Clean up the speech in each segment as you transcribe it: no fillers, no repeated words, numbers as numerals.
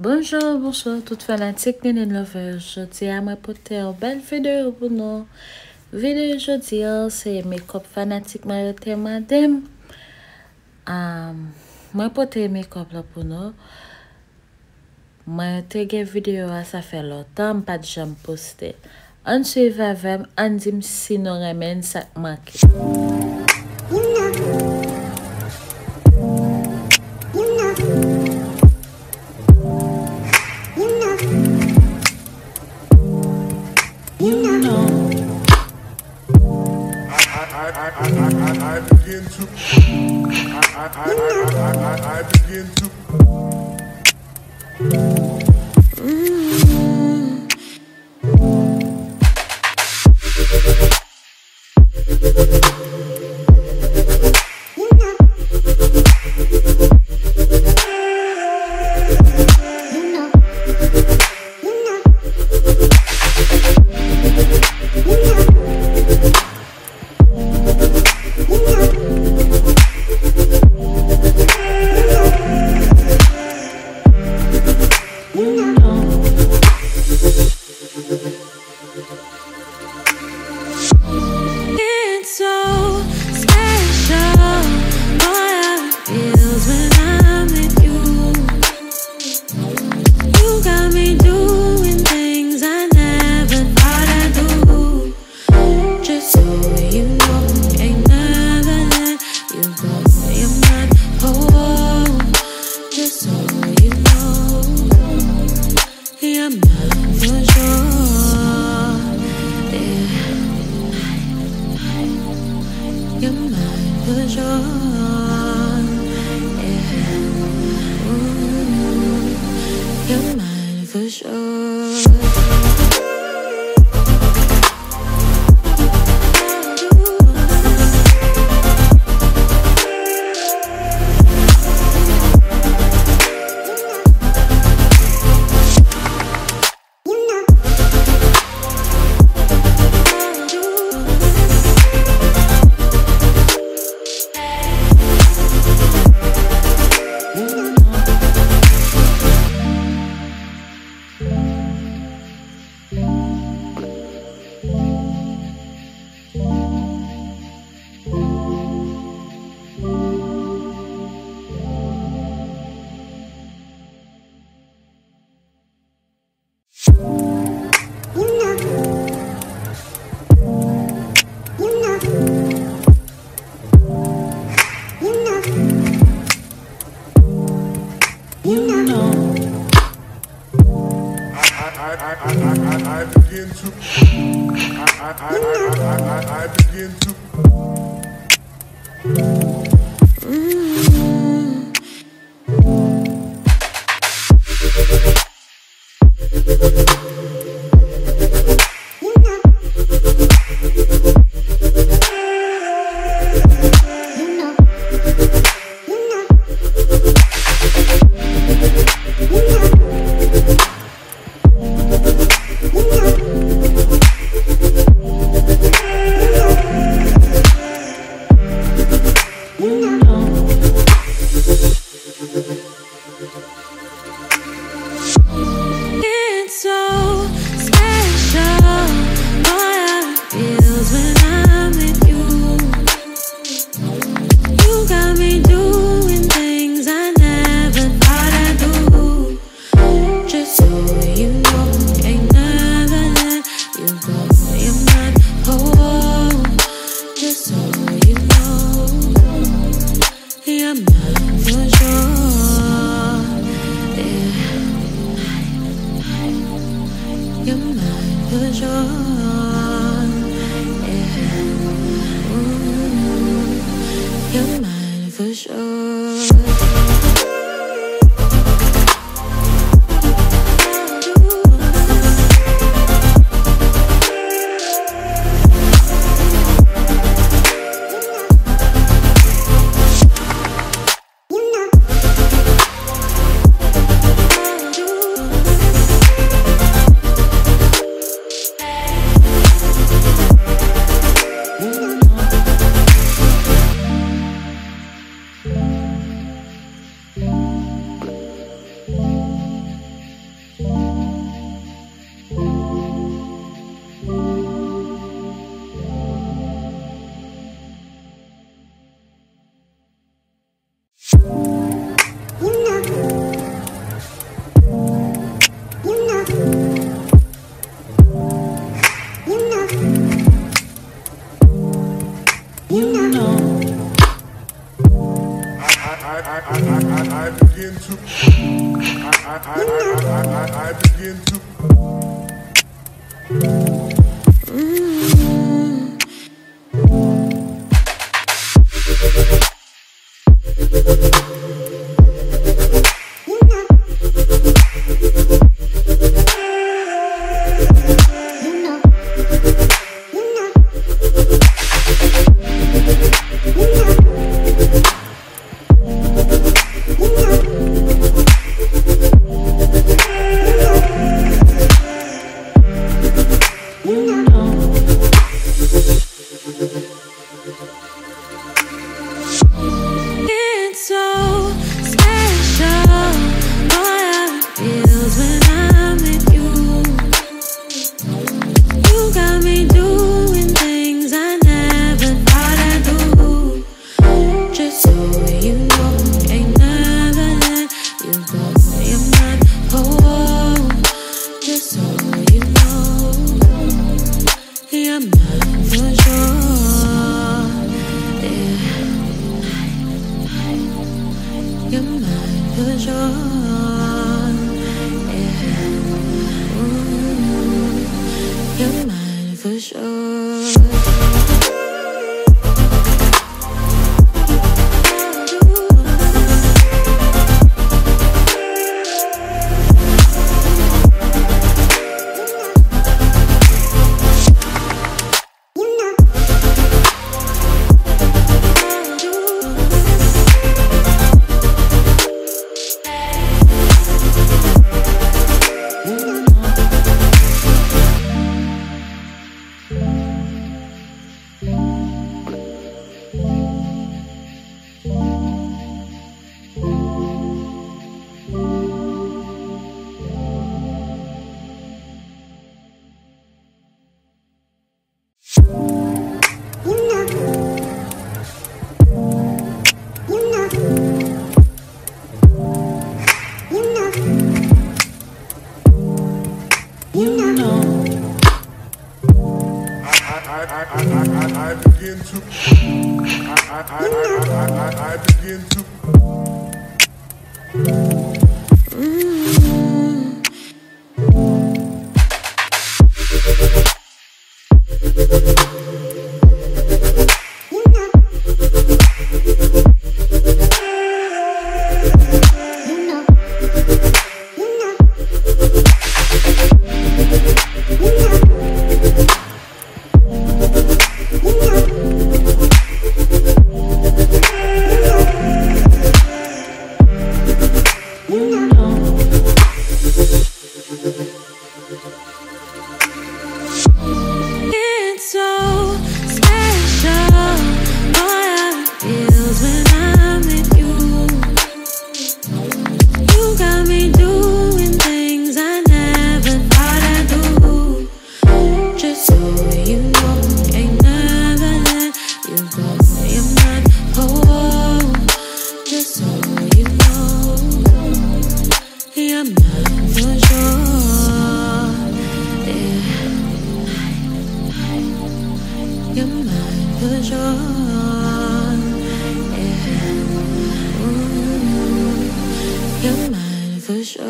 Bonjour, bonjour, tout fanatique Nene Lover. Jodi a mwen pote une belle vidéo pour nous. Vidéo jodi c'est make-up fanatique mayote madame. Mwen pote make-up là pour nous. Mwen te gen vidéo ça fait longtemps pas de jamais poster. On suive avec on dit si nous remen ça manque. I begin to It's so begin to. It's so special, boy, how it feels when I'm with you. You got me doing things I never thought I'd do. Just so you know, ain't never let you go. You're mine, oh, just so you know, you're mine for sure. You're mine for sure, yeah. Ooh, you're mine for sure. I begin to. I begin to. It's so special, boy, how it feels when I'm with you. You got me doing things I never thought I'd do. Just so you know, ain't never let you go. You're mine, oh, just so you know, you're mine for sure. You're mine for sure, yeah. Ooh, you're mine for sure.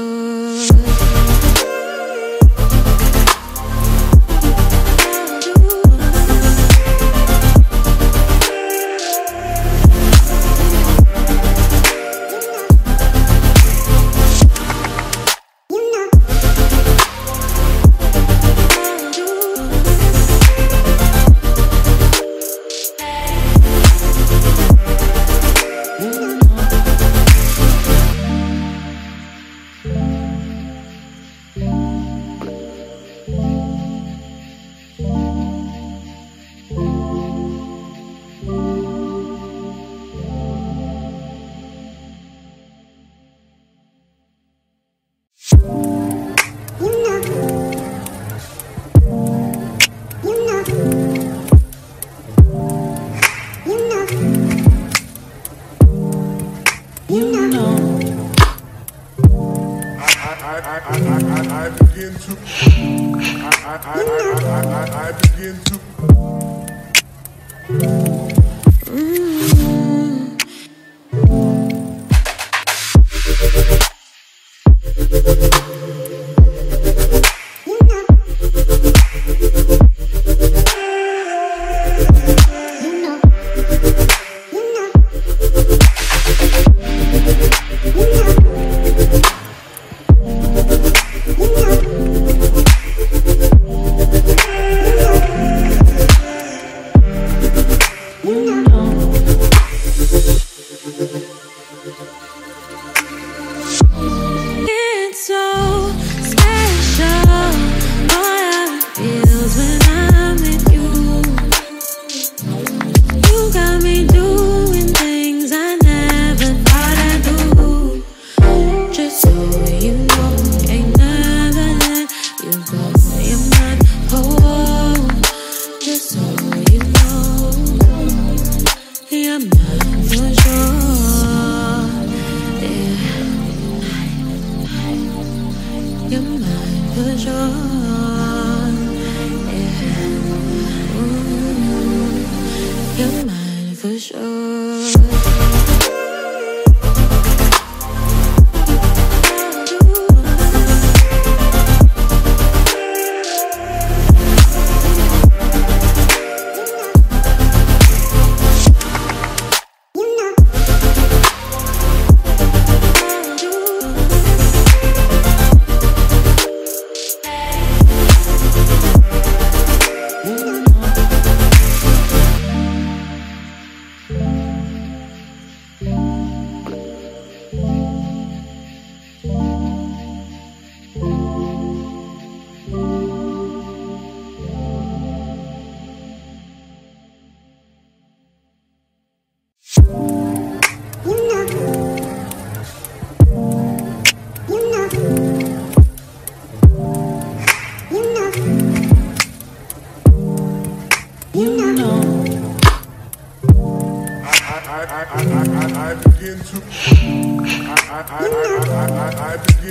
I begin to. I begin to. I begin to. I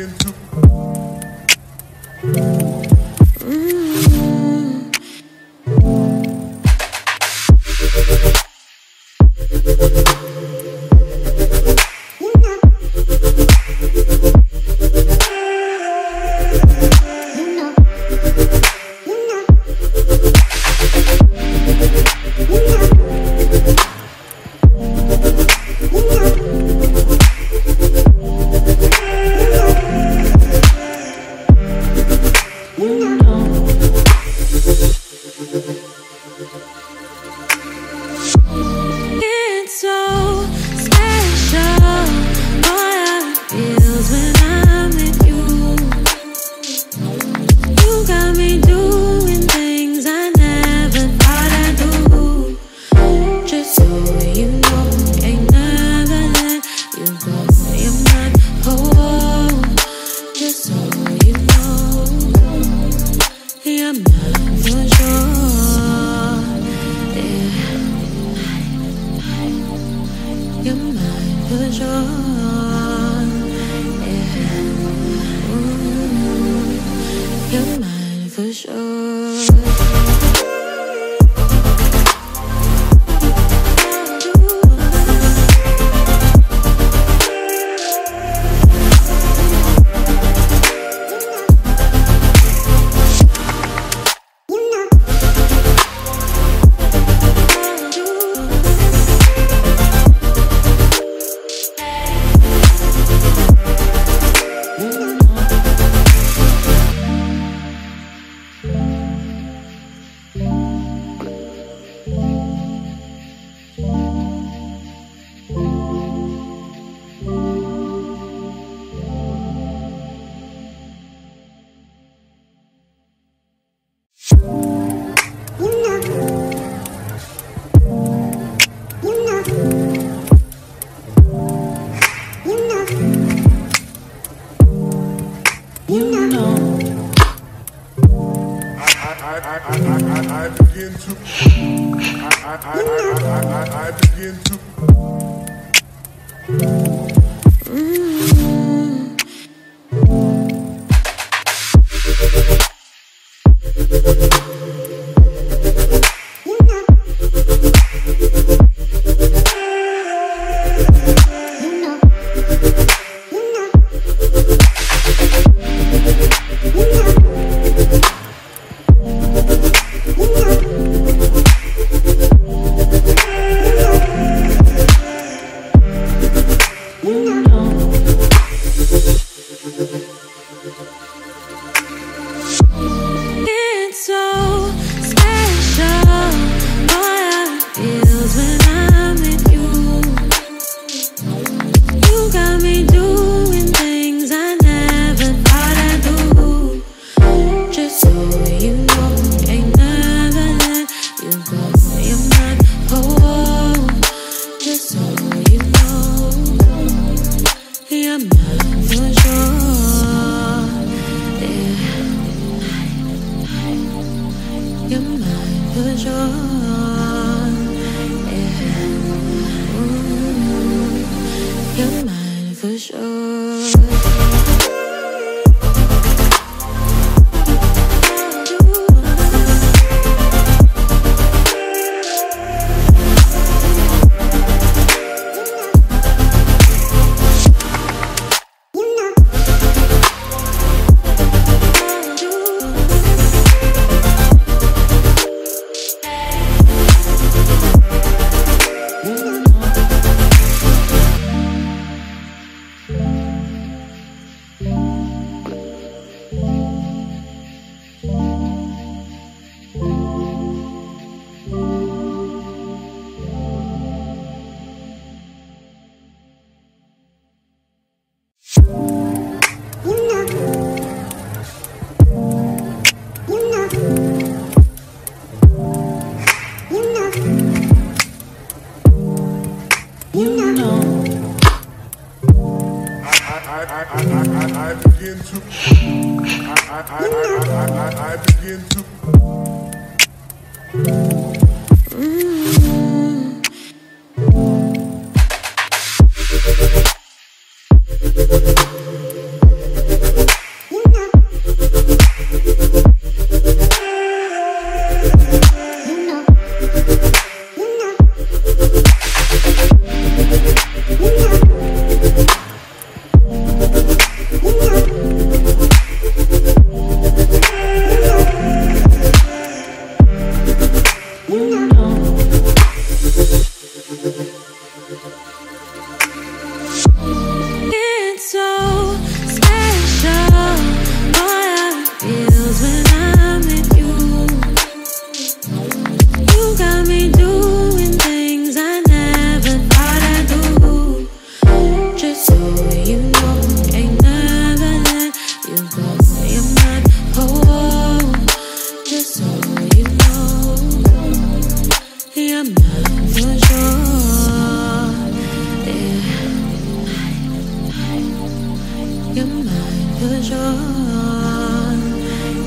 begin to. I begin to. I begin to. I begin to. It's so special, boy, how it feels when I'm with you. You got me doing things I never thought I'd do. Just so you know, ain't never let you go. You're mine, oh, just so you know, you're mine for sure. You're mine for sure,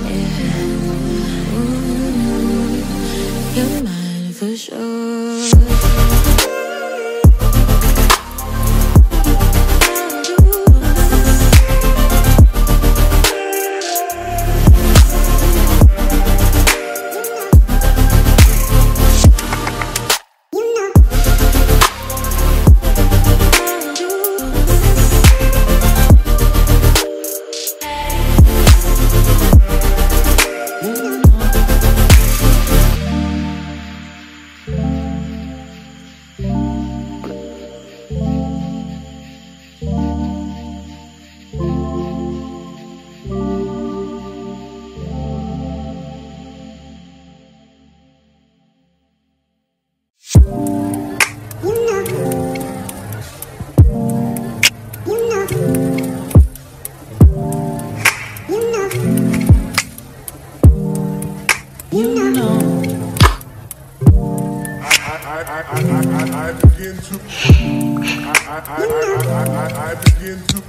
yeah. Ooh, you're mine for sure. I begin to. I begin to.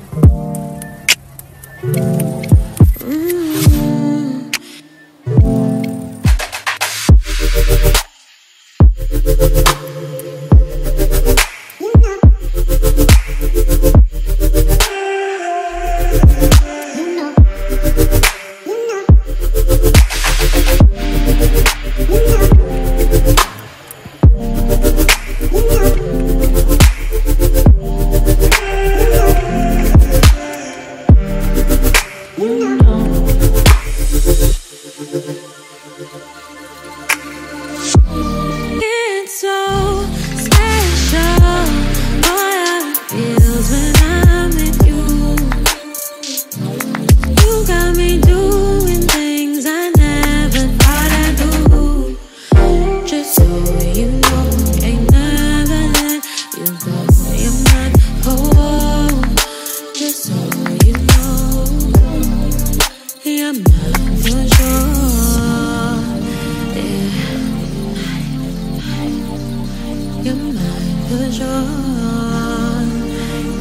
It's so special, boy, how it feels when I'm with you. You got me doing things I never thought I'd do. Just so you know, ain't never let you go. You're mine, oh, just so you know, you're mine for sure. You're mine for sure,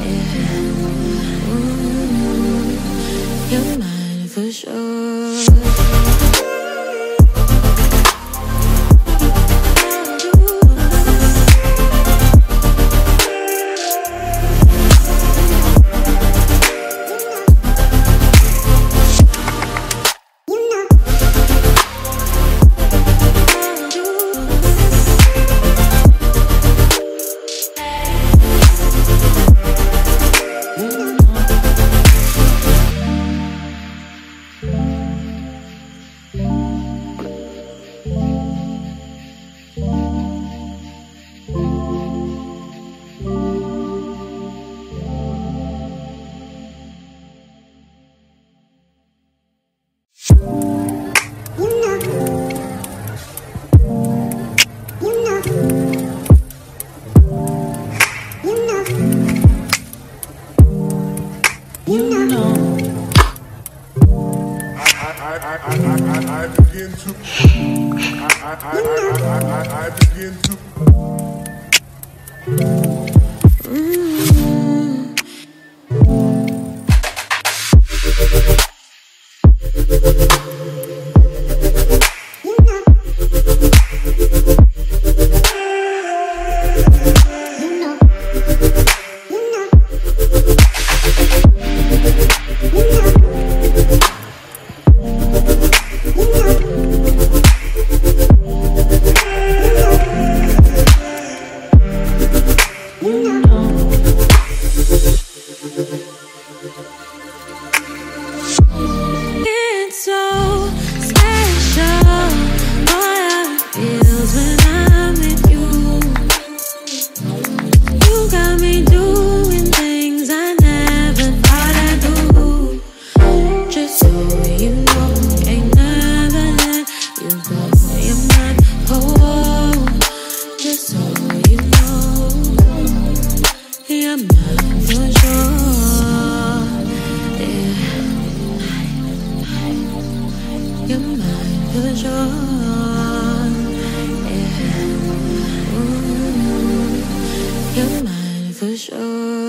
yeah. Ooh, you're mine for sure. I begin to. I begin to. You're mine for sure. Yeah. Ooh, you're mine for sure.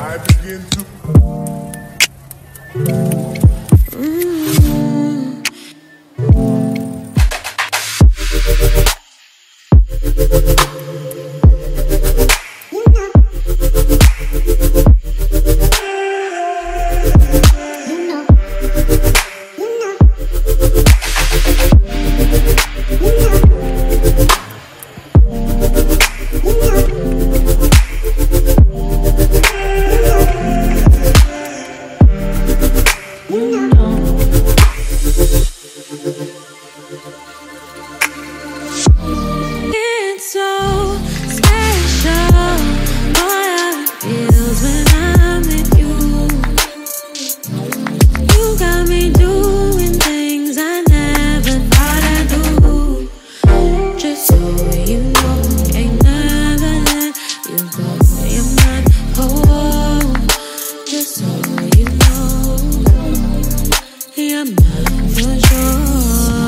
I begin to you're mine for sure.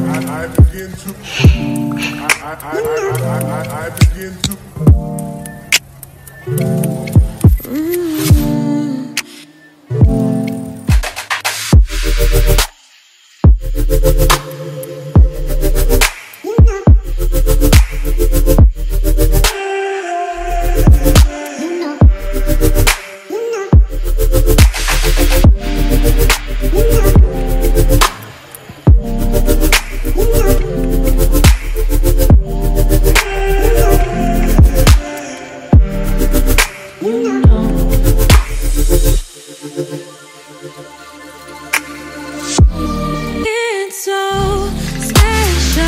I begin to. It's so special,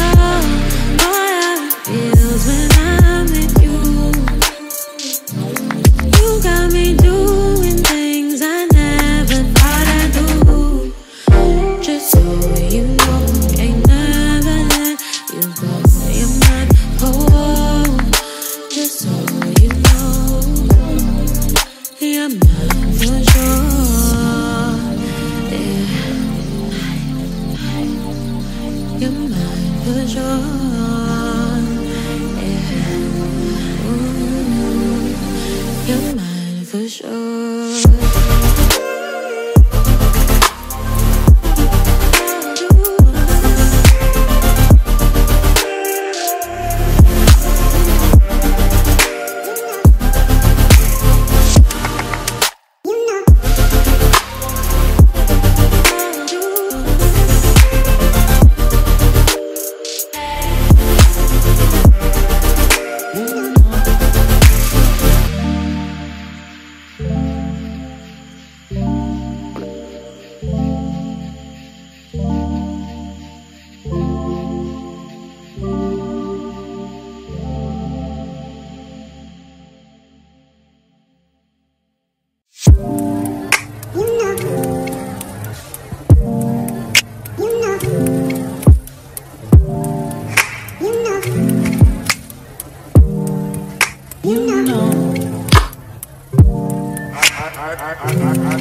how it feels when I'm with you. You got me doing things I never thought I'd do. Just so you know, ain't never let you go. You're mine, oh, just so you know, you're mine for sure. You're mine for sure. Yeah. Ooh, you're mine for sure.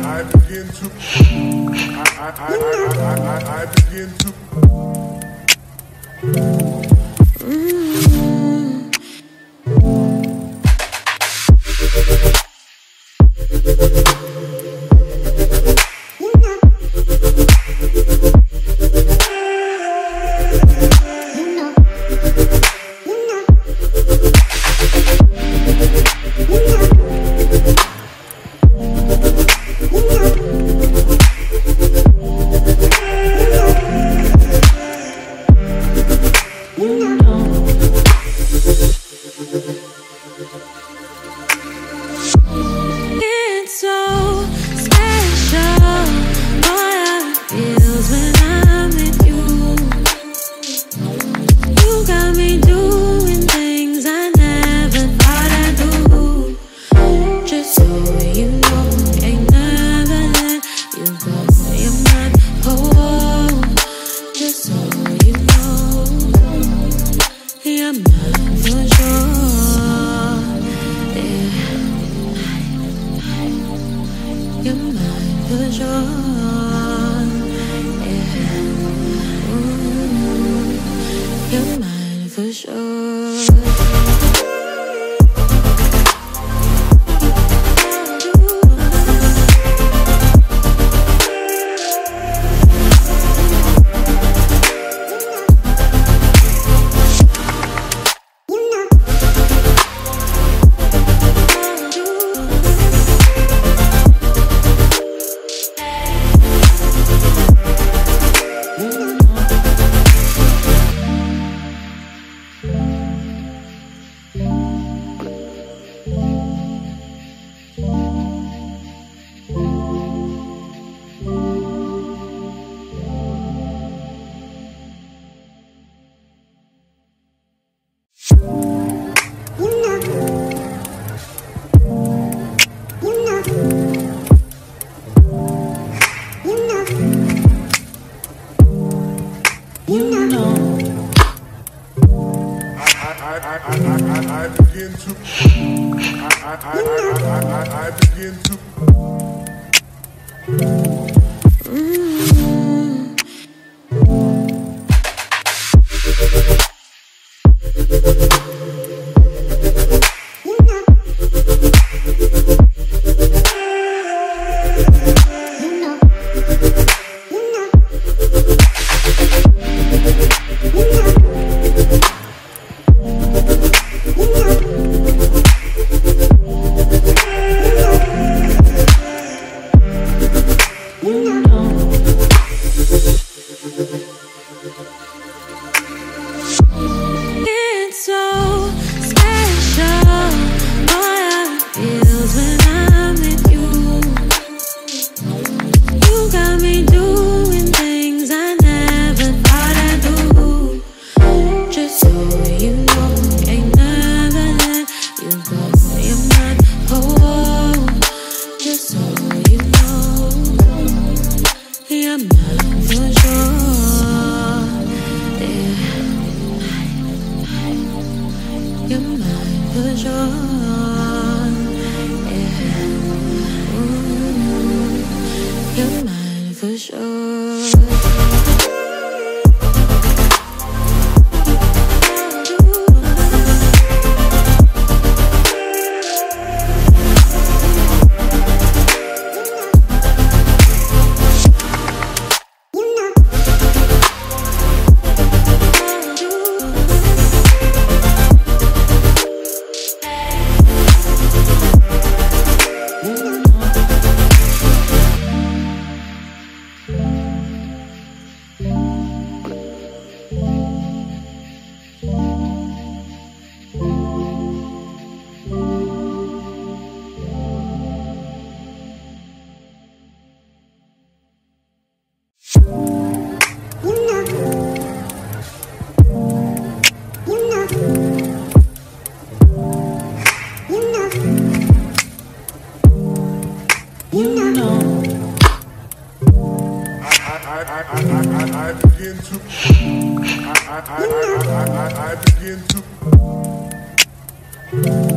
I begin to. I begin to. It's so special, how it feels when I'm with you. You got me doing things I never thought I'd do. Just so you know, ain't never let you go. You're mine, oh, just so you know, you're mine for sure. You're mine for sure. Yeah. Ooh, you're mine for sure. I begin to. I begin to. It's so special. Boy, it feels when I'm with you. You got me doing things I never thought I'd do. Just so you know, ain't never let you go. You're mine, oh, just so you know, you're mine for sure. You're mine for sure. Yeah. Ooh, you're mine for sure. I begin to. I begin to.